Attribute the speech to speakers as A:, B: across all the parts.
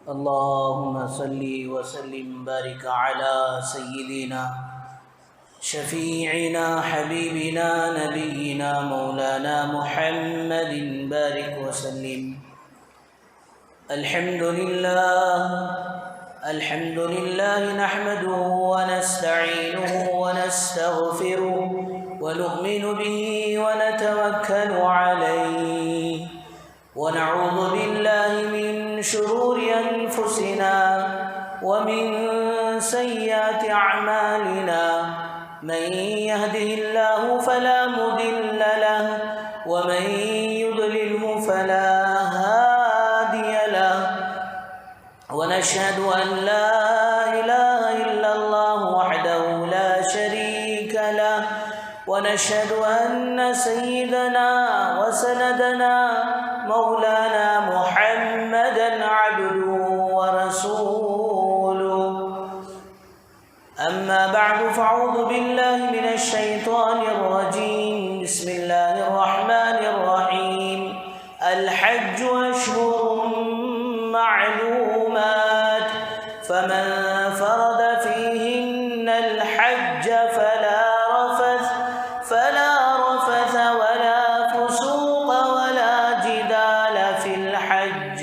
A: اللهم صل وسلم بارك على سيدنا شفيعنا حبيبنا نبينا مولانا محمد بارك وسلم. الحمد لله نحمده ونستعينه ونستغفره ونؤمن به ونتوكل عليه ونعوذ بالله من شرور أنفسنا ومن سيئات أعمالنا. من يهده الله فلا مضل له ومن يضلله فلا هادي له. ونشهد أن لا إله إلا الله وحده لا شريك له. ونشهد أن سيدنا وسندنا مولانا محمدا عبده ورسوله. أما بعد فأعوذ بالله من الشيطان الرجيم. بسم الله الرحمن الرحيم. الحج أشهر معلومات فمن فرض فيهن الحج فلا رفث ولا فسوق ولا جدال في الحج.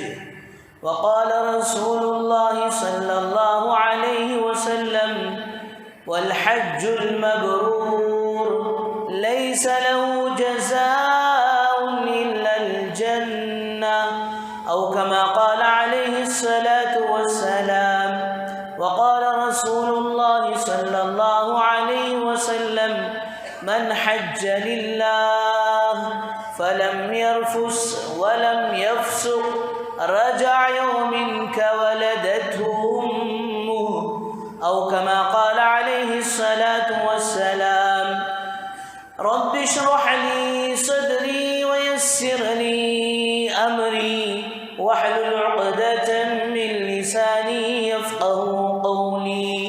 A: وقال رسول الله صلى الله عليه وسلم: والحج المبرور ليس له جزاء إلا الجنة، أو كما قال عليه الصلاة والسلام. وقال رسول الله صلى الله عليه وسلم: من حج لله فلم يرفث ولم يفسق رجع يوم كولدته أمه، أو كما قال عليه الصلاة والسلام. رب اشرح لي صدري ويسر لي أمري واحلل عقدة من لساني يفقه قولي.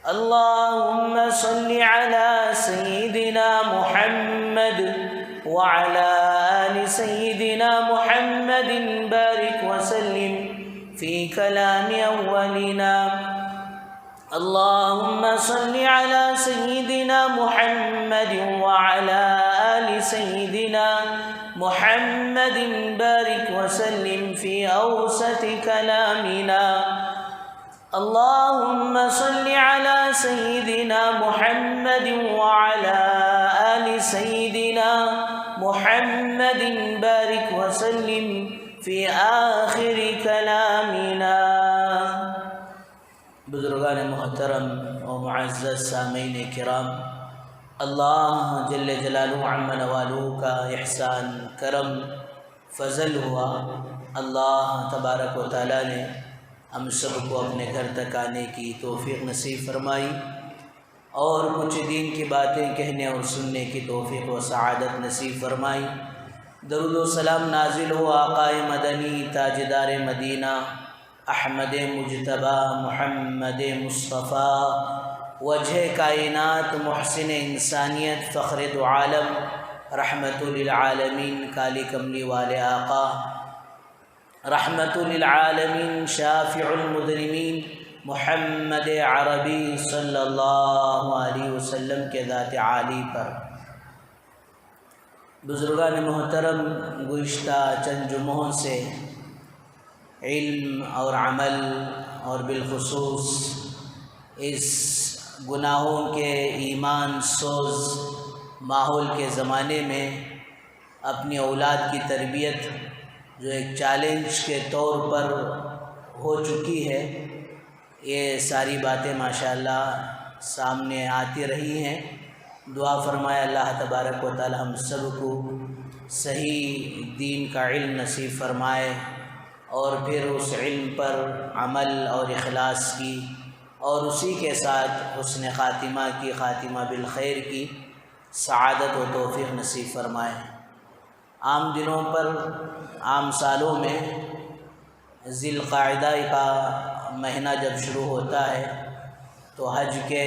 A: اللهم صل على سيدنا محمد وعلى آل سيدنا محمد بارك وسلم في كلام أولنا. اللهم صل على سيدنا محمد وعلى آل سيدنا محمد بارك وسلم في أوسط كلامنا. اللهم صل على سيدنا محمد وعلى آل سيدنا محمد بارك وسلم في آخر كلامنا. بزرگان محترم و معزز سامعین کرام، اللہ جل جلالہ عم نوالہ کا احسان کرم فضل ہوا. اللہ تبارک و تعالیٰ نے ہم سب کو اپنے گھر تک آنے کی توفیق نصیب فرمائی اور کچھ دین کی باتیں کہنے اور سننے کی توفیق و سعادت نصیب فرمائی. درود و سلام نازل ہو آقا مدنی تاجدار مدینہ احمد مجتبی محمد مصطفیٰ وجہ کائنات محسن انسانیت فخر دو عالم رحمت للعالمین کالی کملی والے آقا رحمت للعالمین شافع المذنبین محمد عربی صلی اللہ علیہ وسلم کے ذات عالی پر. بزرگان محترم، گزشتہ چند جمعوں سے علم اور عمل اور بالخصوص اس گناہوں کے ایمان سوز ماحول کے زمانے میں اپنی اولاد کی تربیت جو ایک چیلنج کے طور پر ہو چکی ہے، یہ ساری باتیں ماشاءاللہ سامنے آتی رہی ہیں. دعا فرمائے اللہ تبارک و تعالی ہم سب کو صحیح دین کا علم نصیب فرمائے اور پھر اس علم پر عمل اور اخلاص کی اور اسی کے ساتھ حسن خاتمہ کی، خاتمہ بالخیر کی سعادت و توفیق نصیب فرمائے. عام دنوں پر، عام سالوں میں ذی القعدہ کا مہینہ جب شروع ہوتا ہے تو حج کے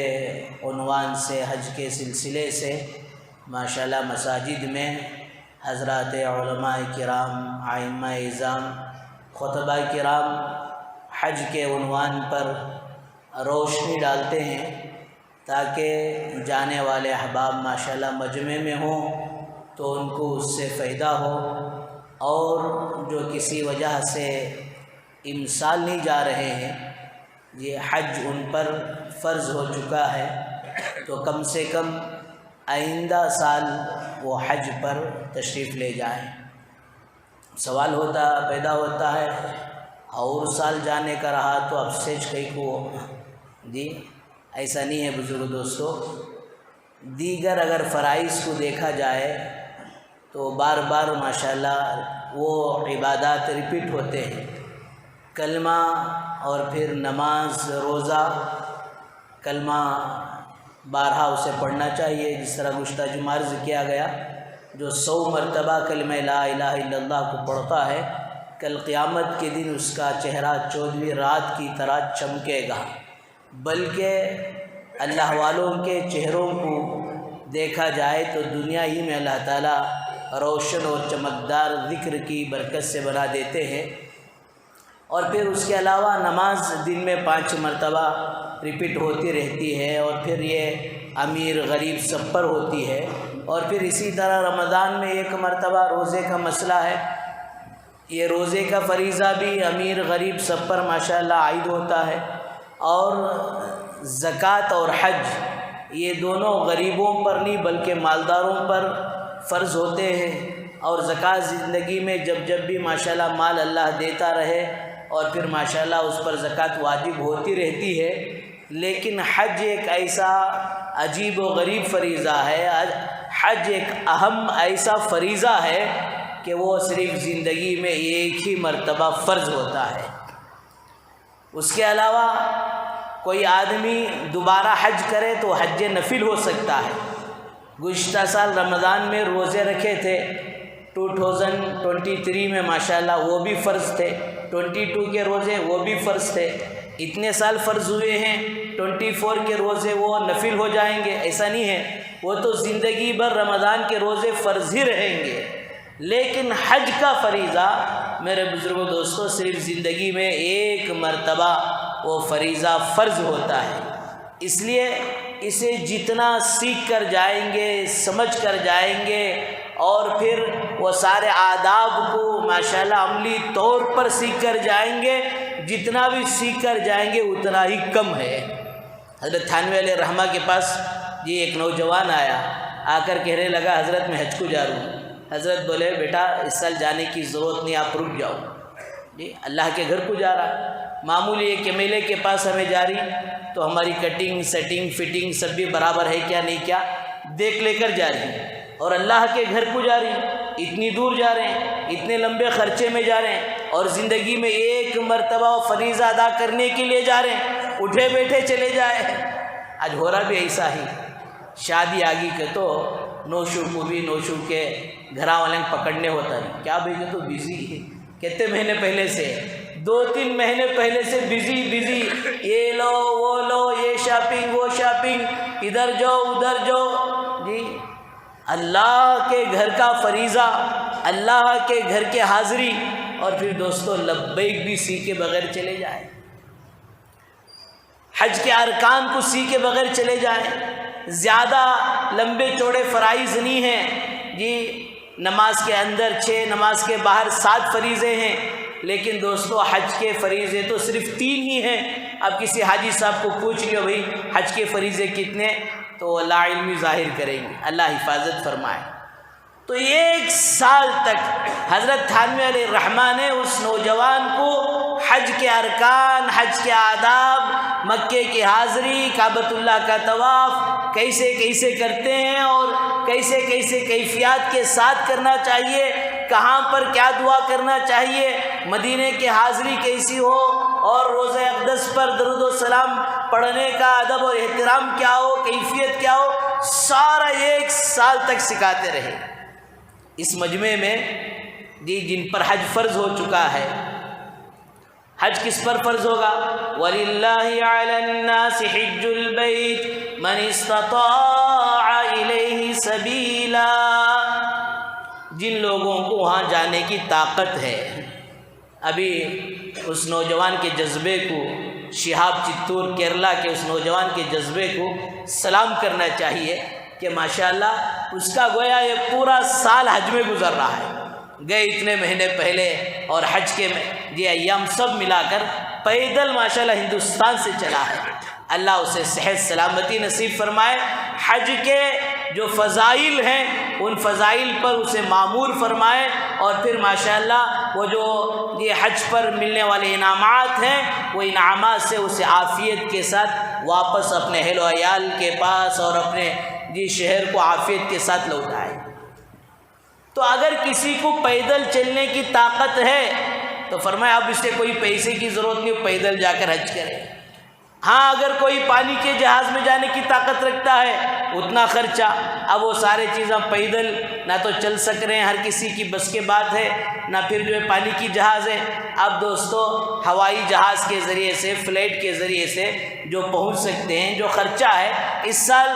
A: عنوان سے، حج کے سلسلے سے ماشاءاللہ مساجد میں حضرات علماء کرام، ائمہ اعظام، خطبہ کرام حج کے عنوان پر روشنی ڈالتے ہیں تاکہ جانے والے احباب ماشاءاللہ مجمع میں ہوں تو ان کو اس سے فائدہ ہو، اور جو کسی وجہ سے امسال نہیں جا رہے ہیں، یہ حج ان پر فرض ہو چکا ہے، تو کم سے کم آئندہ سال وہ حج پر تشریف لے جائیں۔ سوال پیدا ہوتا ہے اور سال جانے کا رہا تو افسوس کئی کو، جی ایسا نہیں ہے بزرگ دوستو۔ دیگر اگر فرائض کو دیکھا جائے تو بار بار ماشاءاللہ وہ عبادات ریپیٹ ہوتے ہیں، کلمہ اور پھر نماز، روزہ، کلمہ بارہا اسے پڑھنا چاہیے، جس طرح گزشتہ جمعہ عرض کیا گیا، جو 100 مرتبہ کلمہ لا الہ الا اللہ کو پڑھتا ہے، کل قیامت کے دن اس کا چہرہ 14ویں رات کی طرح چمکے گا، بلکہ اللہ والوں کے چہروں کو دیکھا جائے تو دنیا ہی میں اللہ تعالیٰ روشن اور چمکدار ذکر کی برکت سے بنا دیتے ہیں۔ اور پھر اس کے علاوہ نماز دن میں 5 مرتبہ ریپیٹ ہوتی رہتی ہے، اور پھر یہ امیر غریب سب پر ہوتی ہے، اور پھر اسی طرح رمضان میں 1 مرتبہ روزے کا مسئلہ ہے، یہ روزے کا فریضہ بھی امیر غریب سب پر ماشاءاللہ عائد ہوتا ہے، اور زکوٰۃ اور حج یہ دونوں غریبوں پر نہیں بلکہ مالداروں پر فرض ہوتے ہیں، اور زکوٰۃ زندگی میں جب بھی ماشاءاللہ مال اللہ دیتا رہے اور پھر ماشاءاللہ اس پر زکوٰۃ واجب ہوتی رہتی ہے۔ لیکن حج ایک ایسا عجیب و غریب فریضہ ہے، حج ایک اہم ایسا فریضہ ہے کہ وہ صرف زندگی میں ایک ہی مرتبہ فرض ہوتا ہے۔ اس کے علاوہ کوئی آدمی دوبارہ حج کرے تو حج نفل ہو سکتا ہے۔ گزشتہ سال رمضان میں روزے رکھے تھے، 2023 میں ماشاءاللہ وہ بھی فرض تھے، 22 کے روزے وہ بھی فرض تھے، اتنے سال فرض ہوئے ہیں، 24 کے روزے وہ نفل ہو جائیں گے، ایسا نہیں ہے، وہ تو زندگی بھر رمضان کے روزے فرض ہی رہیں گے۔ لیکن حج کا فریضہ میرے بزرگوں دوستوں صرف زندگی میں ایک مرتبہ وہ فریضہ فرض ہوتا ہے، اس لیے اسے جتنا سیکھ کر جائیں گے، سمجھ کر جائیں گے، اور پھر وہ سارے آداب کو ماشاءاللہ عملی طور پر سیکھ کر جائیں گے، جتنا بھی سیکھ کر جائیں گے اتنا ہی کم ہے۔ حضرت تھانوی علیہ رحمہ کے پاس ایک نوجوان آیا، آ کر کہنے لگا حضرت میں حج کو جا رہا ہوں۔ حضرت بولے بیٹا اس سال جانے کی ضرورت نہیں، آپ رک جاؤ، جی اللہ کے گھر کو جا رہا، معمولی ایک ایم ایل اے کے پاس ہمیں جا رہی تو ہماری کٹنگ سیٹنگ فٹنگ سب بھی برابر ہے کیا نہیں کیا دیکھ لے کر جا رہی، اور اللہ کے گھر کو جا رہی، اتنی دور جا رہے ہیں، اتنے لمبے خرچے میں جا رہے ہیں، اور زندگی میں ایک مرتبہ فریضہ ادا کرنے کے لیے جا رہے ہیں، اٹھے بیٹھے چلے جائے۔ آج ہو رہا بھی ایسا ہی، شادی آگی کے تو نوشو کو بھی نوشو کے گھرا والے پکڑنے ہوتا ہے، کیا بھائی تو بزی ہے، کتنے مہینے پہلے سے 2-3 مہینے پہلے سے بزی، یہ لو وہ لو، یہ شاپنگ وہ شاپنگ، ادھر جاؤ ادھر جاؤ، جی اللہ کے گھر کا فریضہ، اللہ کے گھر کے حاضری، اور پھر دوستو لبیک بھی سیکھے بغیر چلے جائیں، حج کے ارکان کو سیکھے بغیر چلے جائیں۔ زیادہ لمبے چوڑے فرائض نہیں ہیں، جی نماز کے اندر 6، نماز کے باہر 7 فریضے ہیں، لیکن دوستو حج کے فریضے تو صرف 3 ہی ہیں۔ اب کسی حاجی صاحب کو پوچھ لیو بھائی حج کے فریضے کتنے، تو لا علمی ظاہر کریں گے، اللہ حفاظت فرمائے۔ تو 1 سال تک حضرت تھانوی علیہ الرحمہ نے اس نوجوان کو حج کے ارکان، حج کے آداب، مکے کی حاضری، کعبۃ اللہ کا طواف کیسے کیسے کرتے ہیں اور کیسے کیسے کیفیات کے ساتھ کرنا چاہیے، کہاں پر کیا دعا کرنا چاہیے، مدینے کی حاضری کیسی ہو، اور روضہ اقدس پر درود و سلام پڑھنے کا ادب اور احترام کیا ہو، کیفیت کیا ہو، سارا 1 سال تک سکھاتے رہے۔ اس مجمع میں جن پر حج فرض ہو چکا ہے، حج کس پر فرض ہوگا؟ وَلِلَّهِ عَلَى النَّاسِ حِجُّ الْبَيْتِ مَنِ اسْتَطَاعَ إِلَيْهِ سَبِيلًا، جن لوگوں کو وہاں جانے کی طاقت ہے، ابھی اس نوجوان کے جذبے کو، شہاب چتور کیرلا کے اس نوجوان کے جذبے کو سلام کرنا چاہیے کہ ماشاءاللہ اس کا گویا یہ پورا سال حج میں گزر رہا ہے، گئے اتنے مہینے پہلے اور حج کے یہ ایام سب ملا کر پیدل ماشاءاللہ ہندوستان سے چلا ہے۔ اللہ اسے صحت سلامتی نصیب فرمائے، حج کے جو فضائل ہیں ان فضائل پر اسے معمور فرمائے، اور پھر ماشاءاللہ وہ جو یہ حج پر ملنے والے انعامات ہیں وہ انعامات سے اسے عافیت کے ساتھ واپس اپنے اہل و عیال کے پاس اور اپنے شہر کو عافیت کے ساتھ لوٹائے۔ تو اگر کسی کو پیدل چلنے کی طاقت ہے تو فرمایا اب اسے کوئی پیسے کی ضرورت نہیں، وہ پیدل جا کر حج کرے۔ ہاں اگر کوئی پانی کے جہاز میں جانے کی طاقت رکھتا ہے اتنا خرچہ، اب وہ سارے چیزیں پیدل نہ تو چل سک رہے ہیں، ہر کسی کی بس کے بات ہے، نہ پھر جو ہے پانی کی جہاز ہے۔ اب دوستو ہوائی جہاز کے ذریعے سے، فلائٹ کے ذریعے سے جو پہنچ سکتے ہیں، جو خرچہ ہے اس سال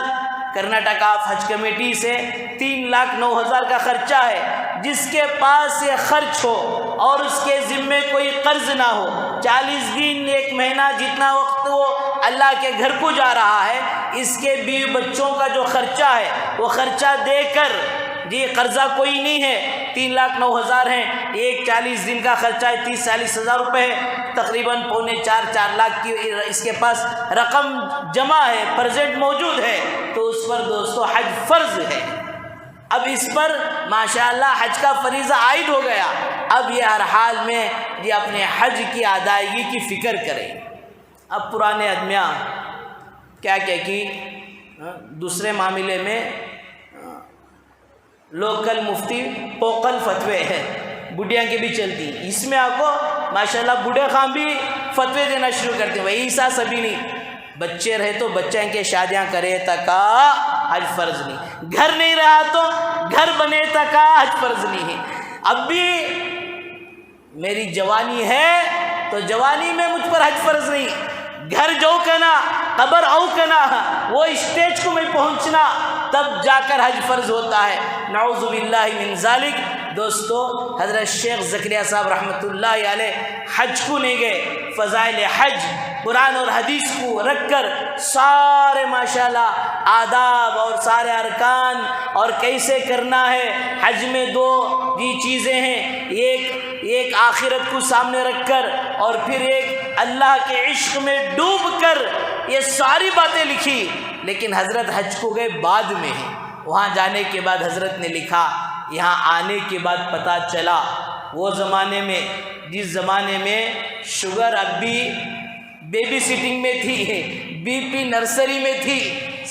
A: کرناٹک حج کمیٹی سے 3,09,000 کا خرچہ ہے۔ جس کے پاس یہ خرچ ہو اور اس کے ذمے کوئی قرض نہ ہو، 40 دن 1 مہینہ جتنا وقت وہ اللہ کے گھر کو جا رہا ہے، اس کے بیوی بچوں کا جو خرچہ ہے وہ خرچہ دے کر، قرضہ کوئی نہیں ہے، 3,09,000 ہیں، ایک 40 دن کا خرچہ ہے 30-40 ہزار روپے ہے، تقریباً 3.25-4 لاکھ کی اس کے پاس رقم جمع ہے، پرزنٹ موجود ہے، تو اس پر دوستو حج فرض ہے۔ اب اس پر ماشاءاللہ حج کا فریضہ عائد ہو گیا، اب یہ ہر حال میں اپنے حج کی ادائیگی کی فکر کریں۔ اب پرانے آدمیاں کیا کہ دوسرے معاملے میں لوکل مفتی پوکل فتوے ہیں، بڈھیاں کی بھی چلتی، اس میں آپ کو ماشاءاللہ بوڑھے خان بھی فتوے دینا شروع کرتے ہیں، وہی ایسا سبھی نہیں، بچے رہے تو بچوں کے شادیاں کرے تکا حج فرض نہیں، گھر نہیں رہا تو گھر بنے تکا حج فرض نہیں ہے۔ اب بھی میری جوانی ہے تو جوانی میں مجھ پر حج فرض نہیں، گھر جو کنا قبر او کنا، وہ اسٹیج کو میں پہنچنا تب جا کر حج فرض ہوتا ہے، نعوذ باللہ من ذالک۔ دوستو حضرت شیخ زکریا صاحب رحمۃ اللہ علیہ حج کو لے گئے، فضائل حج قرآن اور حدیث کو رکھ کر سارے ماشاءاللہ آداب اور سارے ارکان اور کیسے کرنا ہے، حج میں 2 چیزیں ہیں، ایک آخرت کو سامنے رکھ کر اور پھر ایک اللہ کے عشق میں ڈوب کر، یہ ساری باتیں لکھی، لیکن حضرت حج کو گئے بعد میں ہیں، وہاں جانے کے بعد حضرت نے لکھا، یہاں آنے کے بعد پتہ چلا وہ زمانے میں، جس زمانے میں شوگر اب بھی بیبی سٹنگ میں تھی، بی پی نرسری میں تھی،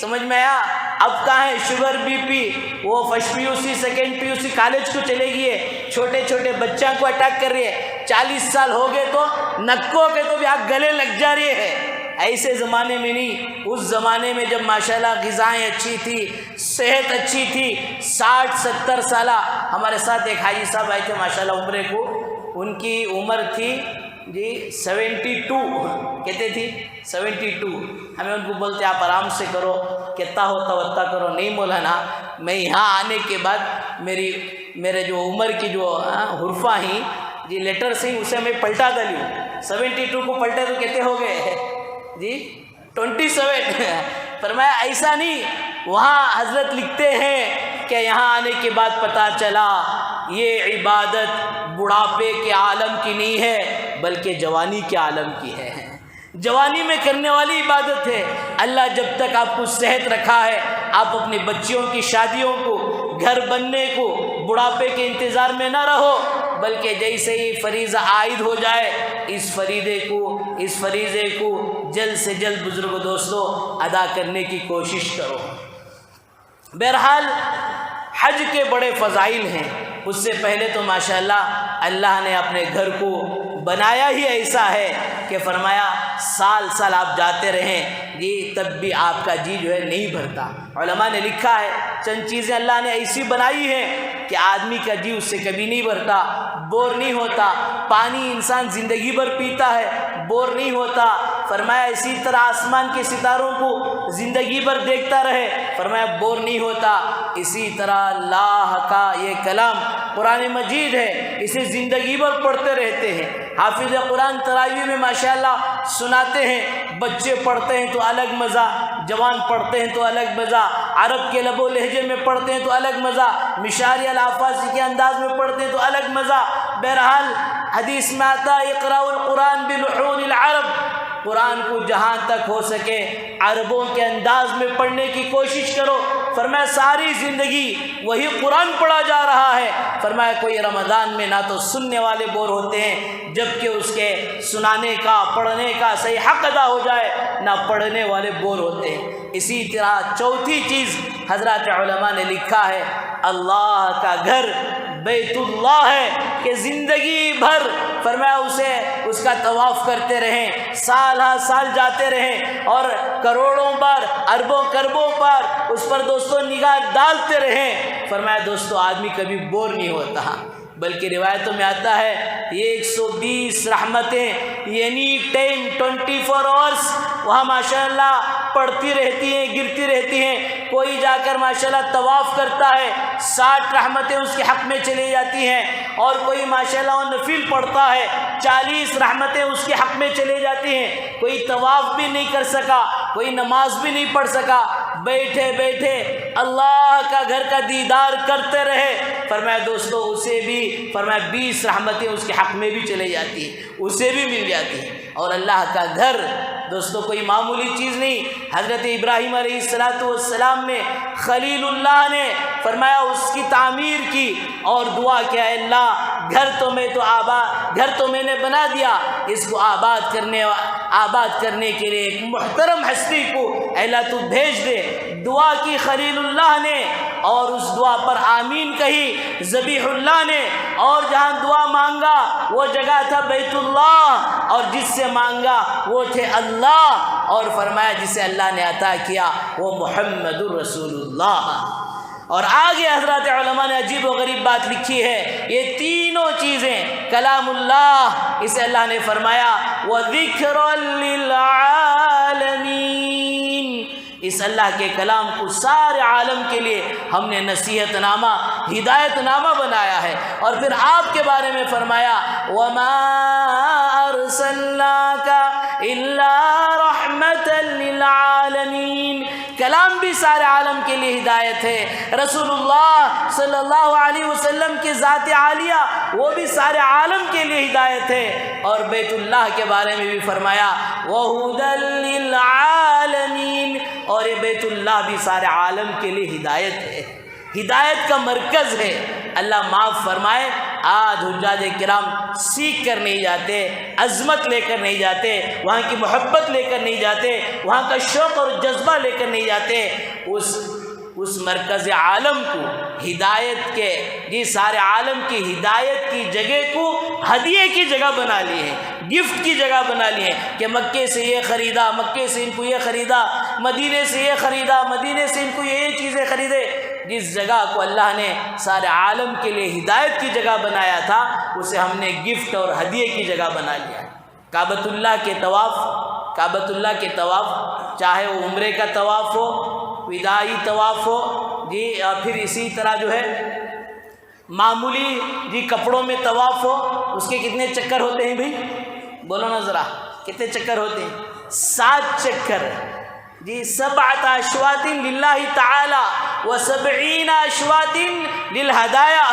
A: سمجھ میں آیا؟ اب کہاں ہے شوگر بی پی، وہ first P U C second P U C college کو چلے گئی ہے، چھوٹے چھوٹے بچوں کو اٹیک کر رہی ہے، 40 سال ہو گئے تو نکوں کے تو بھی آگ گلے لگ جا رہی ہے۔ ایسے زمانے میں نہیں، اس زمانے میں جب ماشاءاللہ غذائیں اچھی تھی، صحت اچھی تھی، 60-70 سالہ ہمارے ساتھ ایک حاجی صاحب آئے تھے ماشاءاللہ عمرے کو، ان کی عمر تھی 72، کہتے تھی 72، ہمیں ان کو بولتے آپ آرام سے کرو، کہتا ہو توتا کرو، نہیں مولانا میں یہاں آنے کے بعد میرے جو عمر کی جو حرفہ ہیں لیٹر سے اسے میں پلٹا دلیوں، 72 کو پلٹے تو کہتے ہو گئے 27۔ فرمایا ایسا نہیں، وہاں حضرت لکھتے ہیں کہ یہاں آنے کے بعد پتہ چلا یہ عبادت بڑھاپے کے عالم کی نہیں ہے بلکہ جوانی کے عالم کی ہے، جوانی میں کرنے والی عبادت ہے۔ اللہ جب تک آپ کو صحت رکھا ہے، آپ اپنی بچیوں کی شادیوں کو، گھر بننے کو، بڑھاپے کے انتظار میں نہ رہو، بلکہ جیسے ہی فریضہ عائد ہو جائے اس فریضے کو جلد سے جلد بزرگ دوستوں ادا کرنے کی کوشش کرو۔ بہرحال حج کے بڑے فضائل ہیں، اس سے پہلے تو ماشاءاللہ اللہ نے اپنے گھر کو بنایا ہی ایسا ہے کہ فرمایا سال سال آپ جاتے رہیں تب بھی آپ کا جی جو ہے نہیں بھرتا۔ علماء نے لکھا ہے چند چیزیں اللہ نے ایسی بنائی ہیں کہ آدمی کا جی اس سے کبھی نہیں بھرتا، بور نہیں ہوتا، پانی انسان زندگی بھر پیتا ہے، بور نہیں ہوتا، فرمایا اسی طرح آسمان کے ستاروں کو زندگی بھر دیکھتا رہے، فرمایا بور نہیں ہوتا، اسی طرح اللہ کا یہ کلام قرآن مجید ہے، اسے زندگی بھر پڑھتے رہتے ہیں۔ حافظ قرآن تراویح میں ماشاءاللہ سناتے ہیں، بچے پڑھتے ہیں تو الگ مزہ، جوان پڑھتے ہیں تو الگ مزہ، عرب کے لب و لہجے میں پڑھتے ہیں تو الگ مزہ، مشاری الافاظی کے انداز میں پڑھتے ہیں تو الگ مزہ۔ بہرحال حدیث میں آتا ہے اقرأوا القرآن بلحون العرب، قرآن کو جہاں تک ہو سکے عربوں کے انداز میں پڑھنے کی کوشش کرو۔ فرمایا ساری زندگی وہی قرآن پڑھا جا رہا ہے۔ فرمایا کوئی رمضان میں نہ تو سننے والے بور ہوتے ہیں جبکہ اس کے سنانے کا پڑھنے کا صحیح حق ادا ہو جائے، نہ پڑھنے والے بور ہوتے ہیں۔ اسی طرح چوتھی چیز حضرات علماء نے لکھا ہے، اللہ کا گھر بیت اللہ ہے کہ زندگی بھر فرمایا اس کا طواف کرتے رہیں، سال ہر سال جاتے رہیں اور کروڑوں بار اربوں کربوں پر اس پر دوستوں نگاہ ڈالتے رہیں۔ فرمایا دوستوں آدمی کبھی بور نہیں ہوتا، بلکہ روایتوں میں آتا ہے 120 رحمتیں یعنی 24 آورس وہاں ماشاءاللہ پڑھتی رہتی ہیں، گرتی رہتی ہیں۔ کوئی جا کر ماشاءاللہ طواف کرتا ہے، 60 رحمتیں اس کے حق میں چلی جاتی ہیں، اور کوئی ماشاءاللہ وہ نفل پڑھتا ہے، 40 رحمتیں اس کے حق میں چلی جاتی ہیں۔ کوئی طواف بھی نہیں کر سکا، کوئی نماز بھی نہیں پڑھ سکا، بیٹھے بیٹھے اللہ کا گھر کا دیدار کرتے رہے۔ فرمایا دوستو اسے بھی فرمایا 20 رحمتیں اس کے حق میں بھی چلے جاتی ہیں، اسے بھی مل جاتی ہیں۔ اور اللہ کا گھر دوستو کوئی معمولی چیز نہیں۔ حضرت ابراہیم علیہ السلام نے خلیل اللہ نے فرمایا اس کی تعمیر کی اور دعا کیا، اے اللہ گھر تو میں نے بنا دیا، اس کو آباد کرنے کے لیے ایک محترم ہستی کو اے اللہ تو بھیج دے۔ دعا کی خلیل اللہ نے اور اس دعا پر آمین کہی ذبیح اللہ نے، اور جہاں دعا مانگا وہ جگہ تھا بیت اللہ، اور جس سے مانگا وہ تھے اللہ، اور فرمایا جسے اللہ نے عطا کیا وہ محمد الرسول اللہ۔ اور آگے حضرات علماء نے عجیب و غریب بات لکھی ہے، یہ تینوں چیزیں کلام اللہ، اسے اللہ نے فرمایا وَذِكْرًا لِلْعَالَمِينَ، اس اللہ کے کلام کو سارے عالم کے لیے ہم نے نصیحت نامہ ہدایت نامہ بنایا ہے۔ اور پھر آپ کے بارے میں فرمایا وَمَا أَرْسَلْنَاكَ إِلَّا رَحْمَةً لِلْعَالَمِينَ، کلام بھی سارے عالم کے لیے ہدایت ہے۔ رسول اللہ صلی اللہ علیہ وسلم کی ذات عالیہ وہ بھی سارے عالم کے لیے ہدایت ہے۔ اور بیت اللہ کے بارے میں بھی فرمایا وَهُدًى لِلْعَالَمِينَ، اور یہ بیت اللہ بھی سارے عالم کے لیے ہدایت ہے، ہدایت کا مرکز ہے۔ اللہ معاف فرمائے آج حجاج کرام سیکھ کر نہیں جاتے، عظمت لے کر نہیں جاتے، وہاں کی محبت لے کر نہیں جاتے، وہاں کا شوق اور جذبہ لے کر نہیں جاتے، اس مرکز عالم کو ہدایت کے سارے عالم کی ہدایت کی جگہ کو ہدیے کی جگہ بنا لی ہے، گفٹ کی جگہ بنا لی ہے کہ مکے سے یہ خریدا، مکے سے ان کو یہ خریدا، مدینے سے یہ خریدا، مدینے سے ان کو یہ چیزیں خریدے۔ جس جگہ کو اللہ نے سارے عالم کے لیے ہدایت کی جگہ بنایا تھا اسے ہم نے گفٹ اور ہدیے کی جگہ بنا لیا ہے۔ کعبۃ اللہ کے طواف چاہے وہ عمرے کا طواف ہو، وداعی طواف ہو اور پھر اسی طرح جو ہے معمولی کپڑوں میں طواف ہو، اس کے کتنے چکر ہوتے ہیں بھائی؟ بولو نا ذرا، کتنے چکر ہوتے ہیں؟ 7 چکر۔ 7 اشواط للہ تعالی و70 اشواط للہدایا،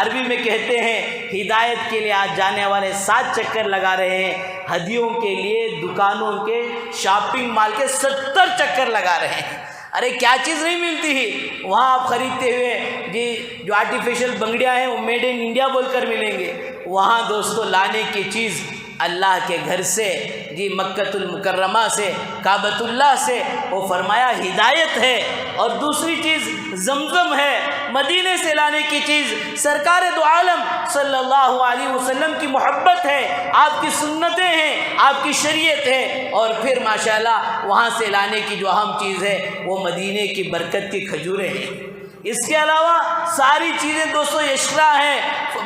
A: عربی میں کہتے ہیں ہدایت کے لیے آج جانے والے 7 چکر لگا رہے ہیں، ہدیوں کے لیے دکانوں کے شاپنگ مال کے 70 چکر لگا رہے ہیں۔ ارے کیا چیز نہیں ملتی ہی وہاں آپ خریدتے ہوئے جو آرٹیفیشل بنگڑیاں ہیں وہ میڈ ان انڈیا بول کر ملیں گے، وہاں دوستو لانے کی چیز اللہ کے گھر سے مکۃ المکرمہ سے کعبۃ اللہ سے وہ فرمایا ہدایت ہے۔ اور دوسری چیز زمزم ہے، مدینے سے لانے کی چیز سرکار دو عالم صلی اللہ علیہ وسلم کی محبت ہے، آپ کی سنتیں ہیں، آپ کی شریعت ہے۔ اور پھر ماشاءاللہ وہاں سے لانے کی جو اہم چیز ہے وہ مدینے کی برکت کی کھجوریں ہیں۔ اس کے علاوہ ساری چیزیں دوستو یشرا ہیں،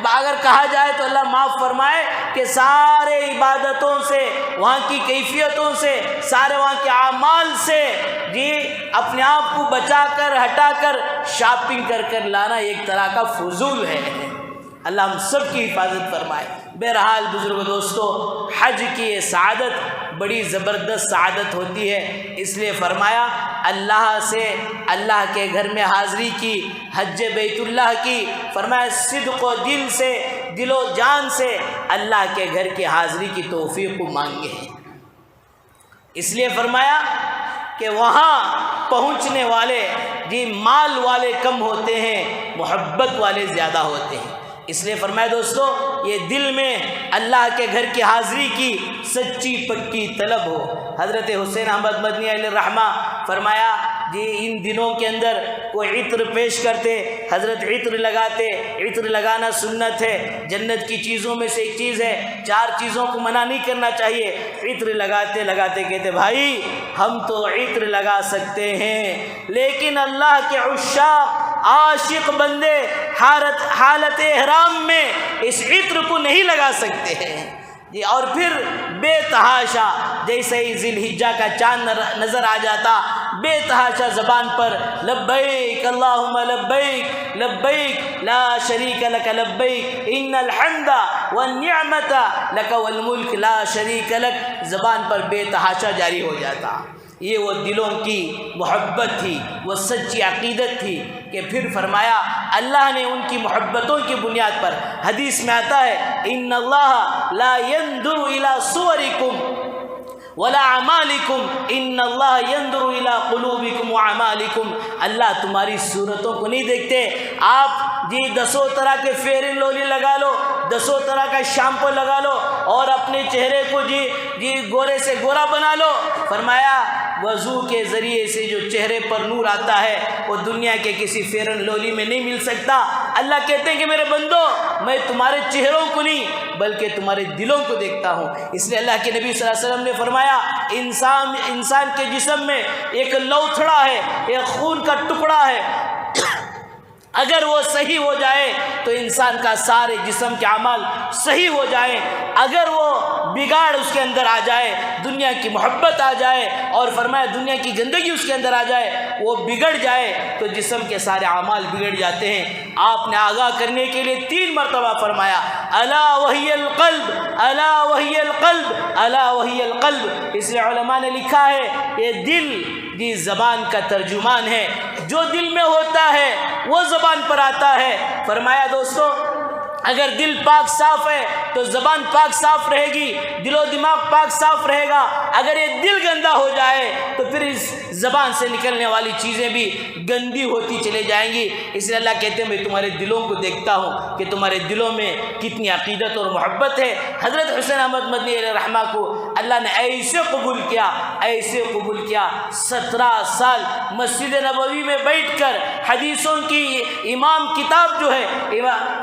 A: اگر کہا جائے تو اللہ معاف فرمائے کہ سارے عبادتوں سے، وہاں کی کیفیتوں سے، سارے وہاں کے اعمال سے اپنے آپ کو بچا کر ہٹا کر شاپنگ کر لانا ایک طرح کا فضول ہے۔ اللہ ہم سب کی حفاظت فرمائے۔ بہرحال بزرگ دوستو، حج کی یہ سعادت بڑی زبردست سعادت ہوتی ہے، اس لیے فرمایا اللہ سے، اللہ کے گھر میں حاضری کی، حج بیت اللہ کی، فرمایا صدق و دل سے، دل و جان سے اللہ کے گھر کی حاضری کی توفیق کو مانگے ہیں۔ اس لیے فرمایا کہ وہاں پہنچنے والے مال والے کم ہوتے ہیں، محبت والے زیادہ ہوتے ہیں۔ اس لیے فرمایا دوستو، یہ دل میں اللہ کے گھر کی حاضری کی سچی پکی طلب ہو۔ حضرت حسین احمد مدنی علیہ الرحمہ فرمایا ان دنوں کے اندر کوئی عطر پیش کرتے، حضرت عطر لگاتے، عطر لگانا سنت ہے، جنت کی چیزوں میں سے ایک چیز ہے، 4 چیزوں کو منع نہیں کرنا چاہیے۔ عطر لگاتے لگاتے کہتے بھائی ہم تو عطر لگا سکتے ہیں، لیکن اللہ کے عشاق عاشق بندے حالت احرام میں اس عطر کو نہیں لگا سکتے ہیں اور پھر بے تحاشا جیسے ہی ذی الحجہ کا چاند نظر آ جاتا، بے تحاشا زبان پر لبیک اللہم لبیک لبیک لا شریک لک لبیک ان الحمد والنعمت لک والملک لا شریک لک زبان پر بے تحاشا جاری ہو جاتا۔ یہ وہ دلوں کی محبت تھی، وہ سچی عقیدت تھی کہ پھر فرمایا اللہ نے ان کی محبتوں کی بنیاد پر، حدیث میں آتا ہے ان اللہ لا ينظر الى صورکم ولا اعمالکم ان اللہ ينظر الى قلوبکم واعمالکم، اللہ تمہاری صورتوں کو نہیں دیکھتے۔ آپ 10 طرح کے فیئر اینڈ لولی لگا لو، 10 طرح کا شیمپو لگا لو اور اپنے چہرے کو گورے سے گورا بنا لو، فرمایا وضو کے ذریعے سے جو چہرے پر نور آتا ہے وہ دنیا کے کسی فیئر اینڈ لولی میں نہیں مل سکتا۔ اللہ کہتے ہیں کہ میرے بندو میں تمہارے چہروں کو نہیں بلکہ تمہارے دلوں کو دیکھتا ہوں۔ اس لیے اللہ کے نبی صلی اللہ علیہ وسلم نے فرمایا انسان کے جسم میں ایک لوتھڑا ہے، ایک خون کا ٹکڑا ہے، اگر وہ صحیح ہو جائے تو انسان کا سارے جسم کے اعمال صحیح ہو جائیں، اگر وہ بگاڑ اس کے اندر آ جائے، دنیا کی محبت آ جائے اور فرمایا دنیا کی گندگی اس کے اندر آ جائے، وہ بگڑ جائے تو جسم کے سارے اعمال بگڑ جاتے ہیں۔ آپ نے آگاہ کرنے کے لیے 3 مرتبہ فرمایا الا وہی القلب الا وہی القلب الا وہی القلب۔ اس لیے علماء نے لکھا ہے یہ دل زبان کا ترجمان ہے، جو دل میں ہوتا ہے وہ زبان پر آتا ہے۔ فرمایا دوستو اگر دل پاک صاف ہے تو زبان پاک صاف رہے گی، دل و دماغ پاک صاف رہے گا۔ اگر یہ دل گندا ہو جائے تو پھر اس زبان سے نکلنے والی چیزیں بھی گندی ہوتی چلے جائیں گی۔ اس لیے اللہ کہتے ہیں میں تمہارے دلوں کو دیکھتا ہوں کہ تمہارے دلوں میں کتنی عقیدت اور محبت ہے۔ حضرت حسین احمد مدنی علیہ الرحمہ کو اللہ نے ایسے قبول کیا، ایسے قبول کیا، 17 سال مسجد نبوی میں بیٹھ کر حدیثوں کی امام کتاب جو ہے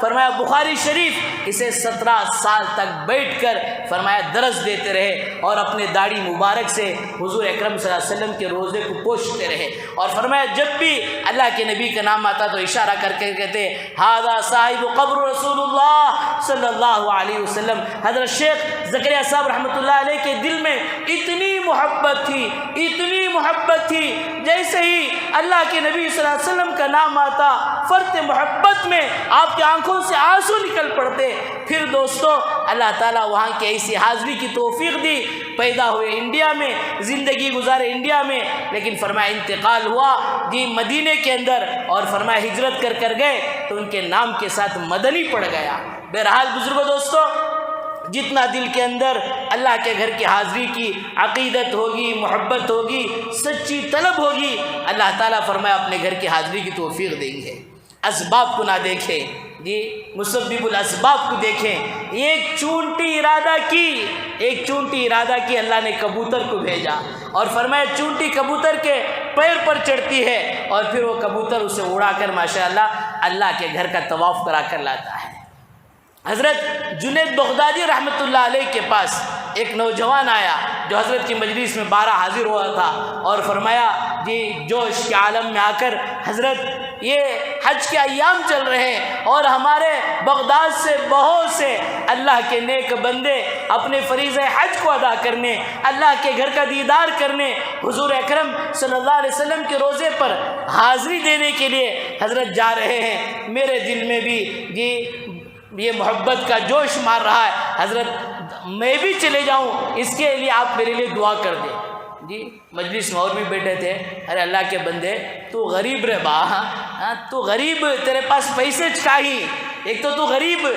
A: فرمایا بخاری شریف، اسے 17 سال تک بیٹھ کر فرمایا درس دیتے رہے اور اپنے داڑھی مبارک سے حضور اکرم صلی اللہ علیہ وسلم کے روزے کو پوچھتے رہے اور فرمایا جب بھی اللہ کے نبی کا نام آتا تو اشارہ کر کے کہتے ھذا صاحب قبر رسول اللہ صلی اللہ علیہ وسلم۔ حضرت شیخ زکریا صاحب رحمۃ اللہ علیہ کے دل میں اتنی محبت تھی، اتنی محبت تھی، جیسے ہی اللہ کے نبی صلی اللہ علیہ وسلم کا نام آتا فرط محبت میں آپ کی آنکھوں سے آنسو نکل پڑتے۔ پھر دوستو اللہ تعالیٰ وہاں کی ایسی حاضری کی توفیق دی، پیدا ہوئے انڈیا میں، زندگی گزارے انڈیا میں، لیکن فرمایا انتقال ہوا مدینے کے اندر اور فرمایا ہجرت کر گئے تو ان کے نام کے ساتھ مدنی پڑ گیا۔ بہرحال بزرگوں دوستو جتنا دل کے اندر اللہ کے گھر کی حاضری کی عقیدت ہوگی، محبت ہوگی، سچی طلب ہوگی، اللہ تعالیٰ فرمایا اپنے گھر کی حاضری کی توفیق دیں گے۔ اسباب کو نہ دیکھیں مسبب الاسباب کو دیکھیں۔ ایک چونٹی ارادہ کی اللہ نے کبوتر کو بھیجا اور فرمایا چونٹی کبوتر کے پیر پر چڑھتی ہے اور پھر وہ کبوتر اسے اڑا کر ماشاءاللہ اللہ کے گھر کا طواف کرا کر لاتا ہے۔ حضرت جنید بغدادی رحمۃ اللہ علیہ کے پاس ایک نوجوان آیا جو حضرت کی مجلس میں 12 حاضر ہوا تھا اور فرمایا جوش کے عالم میں آ کر حضرت یہ حج کے ایام چل رہے ہیں اور ہمارے بغداد سے بہت سے اللہ کے نیک بندے اپنے فریضہ حج کو ادا کرنے، اللہ کے گھر کا دیدار کرنے، حضور اکرم صلی اللہ علیہ وسلم کے روزے پر حاضری دینے کے لیے حضرت جا رہے ہیں۔ میرے دل میں بھی یہ محبت کا جوش مار رہا ہے، حضرت میں بھی چلے جاؤں، اس کے لیے آپ میرے لیے دعا کر دیں۔ جی مجلس میں اور بھی بیٹھے تھے، ارے اللہ کے بندے تو غریب رہ با، تو غریب، تیرے پاس پیسے چاہیے، ایک تو غریب،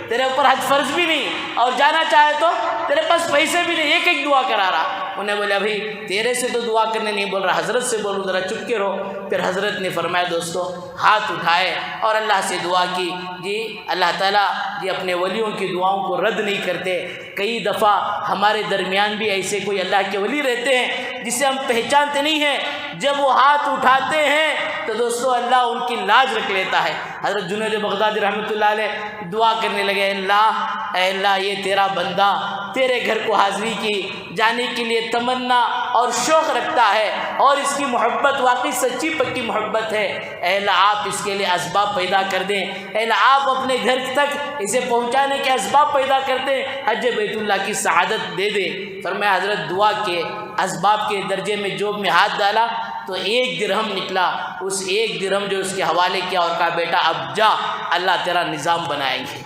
A: تیرے اوپر حج فرض بھی نہیں، اور جانا چاہے تو تیرے پاس پیسے بھی نہیں، ایک دعا کرا رہا۔ انہیں بولا بھائی تیرے سے تو دعا کرنے نہیں بول رہا، حضرت سے بولو، ذرا چپ کے رہو۔ پھر حضرت نے فرمایا دوستو ہاتھ اٹھائے اور اللہ سے دعا کی۔ جی اللہ تعالیٰ جی اپنے ولیوں کی دعاؤں کو رد نہیں کرتے۔ کئی دفعہ ہمارے درمیان بھی ایسے کوئی اللہ کے ولی رہتے ہیں جسے ہم پہچانتے نہیں ہیں، جب وہ ہاتھ اٹھاتے ہیں تو دوستو اللہ ان کی لاج رکھ لیتا ہے۔ حضرت جنید بغدادی رحمۃ اللہ علیہ دعا کرنے لگے، اے اللہ یہ تیرا بندہ تیرے گھر کو حاضری کی جانے کے لیے تمنا اور شوق رکھتا ہے، اور اس کی محبت واقعی سچی پکی محبت ہے، اے اللہ آپ اس کے لیے اسباب پیدا کر دیں، اے اللہ آپ اپنے گھر تک اسے پہنچانے کے اسباب پیدا کر دیں، حج بیت اللہ کی سعادت دے دیں۔ فرمایا حضرت دعا کے اسباب کے درجے میں جوب میں ہاتھ ڈالا تو 1 درہم نکلا، اس 1 درہم جو اس کے حوالے کیا اور کہا بیٹا اب جا، اللہ تیرا نظام بنائیں گے۔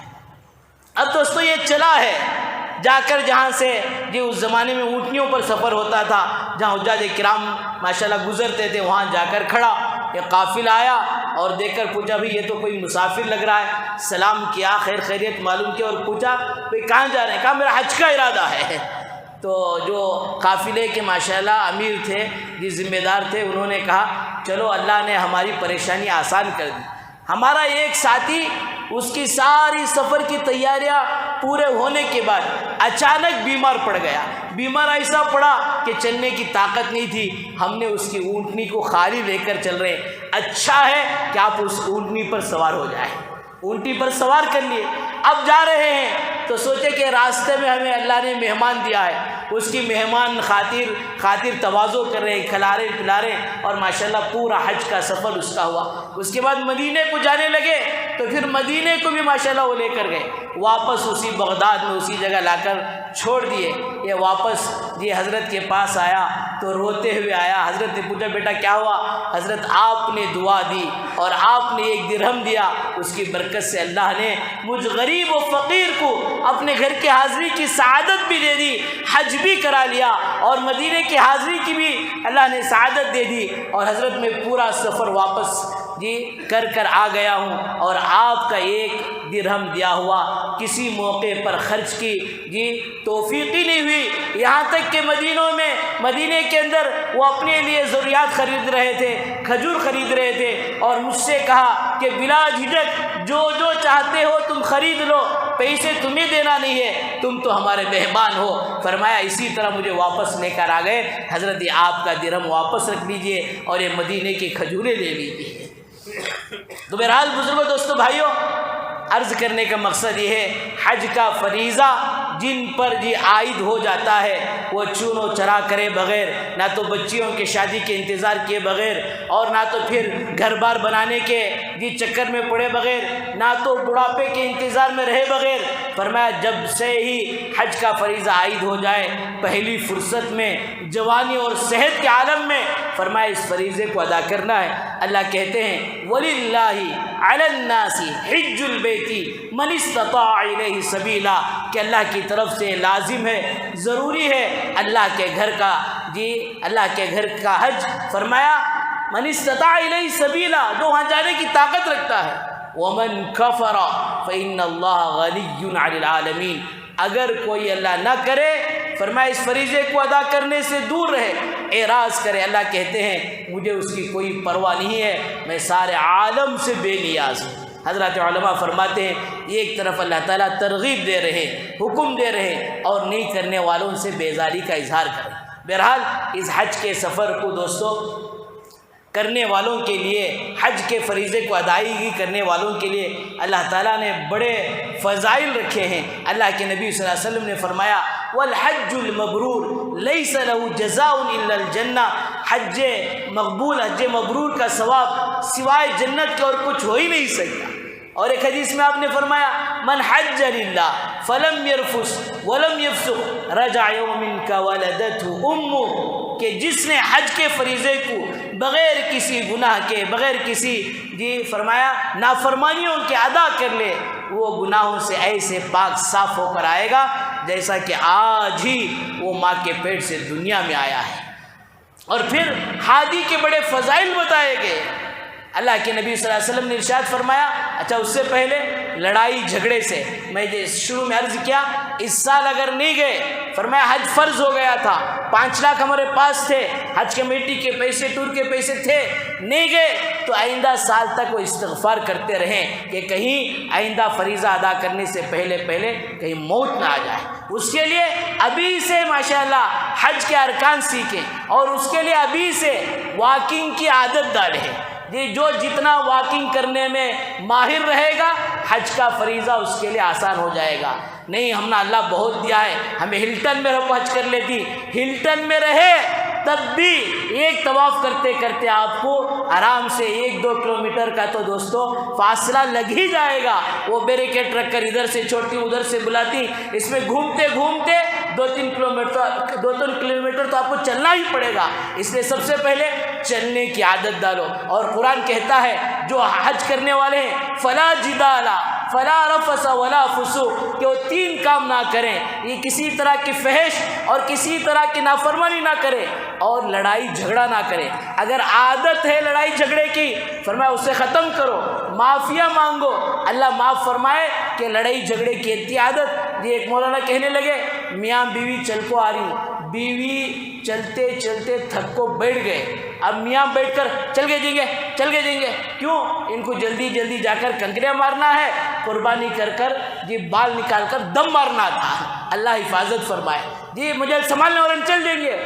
A: اب دوستو یہ چلا ہے جا کر جہاں سے جی اس زمانے میں اونٹنیوں پر سفر ہوتا تھا، جہاں حجاج کرام ماشاءاللہ گزرتے تھے، وہاں جا کر کھڑا، یہ قافلہ آیا اور دیکھ کر پوچھا بھئی یہ تو کوئی مسافر لگ رہا ہے، سلام کیا، خیر خیریت معلوم کیا اور پوچھا بھئی کہاں جا رہے ہیں؟ کہا میرا حج کا ارادہ ہے۔ تو جو قافلے کے ماشاءاللہ امیر تھے، جی ذمہ دار تھے، انہوں نے کہا چلو اللہ نے ہماری پریشانی آسان کر دی۔ ہمارا ایک ساتھی اس کی ساری سفر کی تیاریاں پورے ہونے کے بعد اچانک بیمار پڑ گیا، بیمار ایسا پڑا کہ چلنے کی طاقت نہیں تھی، ہم نے اس کی اونٹنی کو خالی لے کر چل رہے ہیں، اچھا ہے کہ آپ اس اونٹنی پر سوار ہو جائیں۔ اونٹی پر سوار کر لیے، اب جا رہے ہیں تو سوچے کہ راستے میں ہمیں اللہ نے مہمان دیا ہے، اس کی مہمان خاطر تواضع کر رہے ہیں، کھلا رہے پلا رہے، اور ماشاءاللہ پورا حج کا سفر اس کا ہوا۔ اس کے بعد مدینے کو جانے لگے تو پھر مدینے کو بھی ماشاءاللہ وہ لے کر گئے، واپس اسی بغداد میں اسی جگہ لا کر چھوڑ دیے۔ یہ واپس جی حضرت کے پاس آیا تو روتے ہوئے آیا، حضرت نے پوچھا بیٹا کیا ہوا؟ حضرت آپ نے دعا دی اور آپ نے 1 درہم دیا، اس کی برکت سے اللہ نے مجھ غریب و فقیر کو اپنے گھر کے حاضری کی سعادت بھی دے دی، حج بھی کرا لیا اور مدینے کی حاضری کی بھی اللہ نے سعادت دے دی، اور حضرت میں پورا سفر واپس جی کر آ گیا ہوں، اور آپ کا 1 درہم دیا ہوا کسی موقع پر خرچ کی جی توفیق ہی نہیں ہوئی، یہاں تک کہ مدینے کے اندر وہ اپنے لیے ضروریات خرید رہے تھے، کھجور خرید رہے تھے، اور مجھ سے کہا کہ بلا جھجک جو چاہتے ہو تم خرید لو، پیسے تمہیں دینا نہیں ہے، تم تو ہمارے مہمان ہو۔ فرمایا اسی طرح مجھے واپس لے کر آ گئے، حضرت یہ آپ کا درہم واپس رکھ لیجئے اور یہ مدینے کی کھجوریں لے لیجئے۔ تو بہرحال بزرگوں دوستو بھائیوں، عرض کرنے کا مقصد یہ ہے حج کا فریضہ جن پر جی عائد ہو جاتا ہے وہ چون و چرا کرے بغیر، نہ تو بچیوں کے شادی کے انتظار کیے بغیر، اور نہ تو پھر گھر بار بنانے کے جی چکر میں پڑے بغیر، نہ تو بڑھاپے کے انتظار میں رہے بغیر، فرمایا جب سے ہی حج کا فریضہ عائد ہو جائے پہلی فرصت میں جوانی اور صحت کے عالم میں، فرمایا اس فریضے کو ادا کرنا ہے۔ اللہ کہتے ہیں وَلِلَّهِ عَلَى النَّاسِ حِجُّ الْبَيْتِ مَنِ اسْتَطَاعَ إِلَيْهِ سَبِيلًا، کہ اللہ کی طرف سے لازم ہے، ضروری ہے اللہ کے گھر کا حج۔ فرمایا من استطاع الیہ سبیلا، جو وہاں جانے کی طاقت رکھتا ہے، ومن کفر فإن اللہ غنی عن العالمین، اگر کوئی اللہ نہ کرے فرمایا اس فریضے کو ادا کرنے سے دور رہے، اعراض کرے، اللہ کہتے ہیں مجھے اس کی کوئی پرواہ نہیں ہے، میں سارے عالم سے بے نیاز ہوں۔ حضرات علماء فرماتے ہیں ایک طرف اللہ تعالیٰ ترغیب دے رہے، حکم دے رہے، اور نہیں کرنے والوں سے بیزاری کا اظہار کریں۔ بہرحال اس حج کے سفر کو دوستو کرنے والوں کے لیے، حج کے فریضے کو ادائیگی کرنے والوں کے لیے اللہ تعالیٰ نے بڑے فضائل رکھے ہیں۔ اللہ کے نبی صلی اللہ علیہ وسلم نے فرمایا والحج المبرور لیس له جزاء الا الجنہ، حج مقبول، حج مبرور کا ثواب سوائے جنت کے اور کچھ ہو ہی نہیں سکتا۔ اور ایک حدیث میں آپ نے فرمایا من حج للہ فلم یرفث ولم یفسق رجع یوم کولدته امہ، کہ جس نے حج کے فریضے کو بغیر کسی گناہ کے، بغیر کسی فرمایا نافرمانیوں کے ادا کر لے، وہ گناہوں سے ایسے پاک صاف ہو کر آئے گا جیسا کہ آج ہی وہ ماں کے پیٹ سے دنیا میں آیا ہے۔ اور پھر حاجی کے بڑے فضائل بتائے گئے۔ اللہ کے نبی صلی اللہ علیہ وسلم نے ارشاد فرمایا، اچھا اس سے پہلے لڑائی جھگڑے سے میں شروع میں عرض کیا، اس سال اگر نہیں گئے، فرمایا حج فرض ہو گیا تھا، 5 لاکھ ہمارے پاس تھے، حج کمیٹی کے پیسے، ٹور کے پیسے تھے، نہیں گئے تو آئندہ سال تک وہ استغفار کرتے رہیں کہ کہیں آئندہ فریضہ ادا کرنے سے پہلے کہیں موت نہ آ جائے۔ اس کے لیے ابھی سے ماشاءاللہ حج کے ارکان سیکھیں، اور اس کے لیے ابھی سے واکنگ کی عادت ڈالیں۔ جو جتنا واکنگ کرنے میں ماہر رہے گا، حج کا فریضہ اس کے لیے آسان ہو جائے گا۔ نہیں، ہم نے اللہ بہت دیا ہے، ہمیں ہلٹن میں حج کر لیتی، ہلٹن میں رہے تب بھی ایک طواف کرتے کرتے آپ کو آرام سے 1-2 کلومیٹر کا تو دوستو فاصلہ لگ ہی جائے گا۔ وہ بیریکیڈ رکھ کر ادھر سے چھوڑتی ادھر سے بلاتی، اس میں گھومتے گھومتے 2-3 کلومیٹر تو آپ کو چلنا ہی پڑے گا۔ اس لیے سب سے پہلے چلنے کی عادت ڈالو۔ اور قرآن کہتا ہے جو حج کرنے والے ہیں فلا جدال فلا رفث ولا فسوق، کہ وہ 3 کام نہ کریں، یہ کسی طرح کی فحش اور کسی طرح کی نافرمانی نہ کریں اور لڑائی جھگڑا نہ کریں۔ اگر عادت ہے لڑائی جھگڑے کی، فرمایا اسے ختم کرو، معافیاں مانگو، اللہ معاف فرمائے کہ لڑائی جھگڑے کی اتنی عادت۔ یہ ایک مولانا کہنے لگے میاں بیوی چل کو آ رہی، بیوی چلتے چلتے تھک کو بیٹھ گئے، اب میاں بیٹھ کر چل کے جائیں گے، کیوں؟ ان کو جلدی جلدی جا کر کنکریاں مارنا ہے، قربانی کر کر جی بال نکال کر دم مارنا تھا۔ اللہ حفاظت فرمائے، جی مجھے سنبھالنے والے چل دیں گے،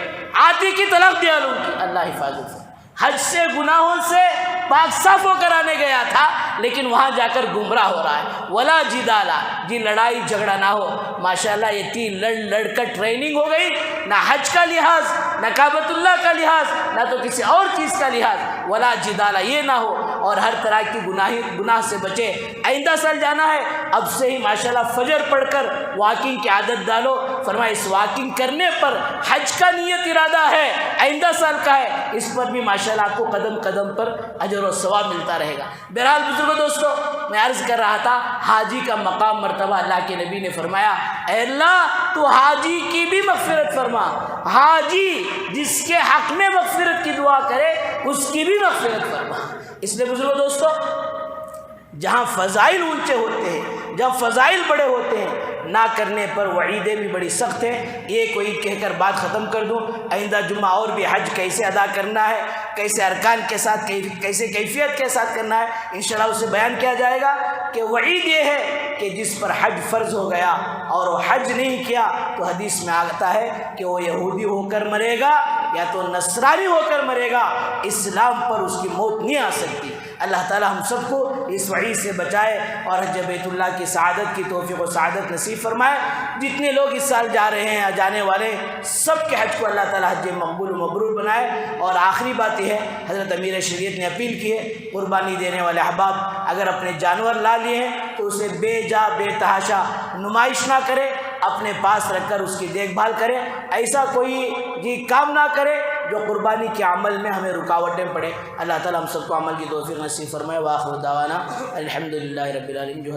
A: آتی کی طلاق دیا لوں گی، اللہ حفاظت فرمائے۔ حج سے گناہوں سے پاک صاف ہو کر آنے گیا تھا، لیکن وہاں جا کر گمراہ ہو رہا ہے۔ ولا جدالا، جی لڑائی جھگڑا نہ ہو۔ ماشاءاللہ اتنی لڑ کر ٹریننگ ہو گئی، نہ حج کا لحاظ، نہ کعبۃ اللہ کا لحاظ، نہ تو کسی اور چیز کا لحاظ۔ ولا جدالا، یہ نہ ہو، اور ہر طرح کی گناہ سے بچے۔ آئندہ سال جانا ہے، اب سے ہی ماشاءاللہ فجر پڑھ کر واکنگ کی عادت ڈالو۔ فرمایا اس واکنگ کرنے پر حج کا نیت ارادہ ہے، آئندہ سال کا ہے، اس پر بھی ماشاءاللہ آپ کو قدم قدم پر اجر و ثواب ملتا رہے گا۔ بہرحال بزرگوں دوستو، میں عرض کر رہا تھا حاجی کا مقام مرتبہ اللہ کے نبی نے فرمایا، اے اللہ تو حاجی کی بھی مغفرت فرما، حاجی جس کے حق میں مغفرت کی دعا کرے اس کی بھی مغفرت فرما۔ اس لیے بزرگوں دوستو، جہاں فضائل اونچے ہوتے ہیں، جہاں فضائل بڑے ہوتے ہیں، نہ کرنے پر وعیدیں بھی بڑی سخت ہیں۔ ایک وعید کہہ کر بات ختم کر دوں، آئندہ جمعہ اور بھی حج کیسے ادا کرنا ہے، کیسے ارکان کے ساتھ، کیسے کیفیت کے ساتھ کرنا ہے، انشاءاللہ اسے بیان کیا جائے گا۔ کہ وعید یہ ہے کہ جس پر حج فرض ہو گیا اور وہ حج نہیں کیا تو حدیث میں آتا ہے کہ وہ یہودی ہو کر مرے گا یا تو نصرانی ہو کر مرے گا، اسلام پر اس کی موت نہیں آ سکتی۔ اللہ تعالی ہم سب کو اس وعید سے بچائے اور حج بیت اللہ کی سعادت کی توفیق و سعادت نصیب فرمائے۔ جتنے لوگ اس سال جا رہے ہیں یا جانے والے، سب کے حج کو اللہ تعالی حج مقبول و مبرور بنائے۔ اور آخری بات یہ ہے، حضرت امیر شریعت نے اپیل کی ہے، قربانی دینے والے احباب اگر اپنے جانور لا لیے ہیں تو اسے بے جا بے تحاشا نمائش نہ کرے، اپنے پاس رکھ کر اس کی دیکھ بھال کرے، ایسا کوئی کام نہ کرے جو قربانی کے عمل میں ہمیں رکاوٹیں پڑے۔ اللہ تعالی ہم سب کو عمل کی توفیق نصیب فرمائے۔ وآخر دعوانا الحمدللہ رب العالمین۔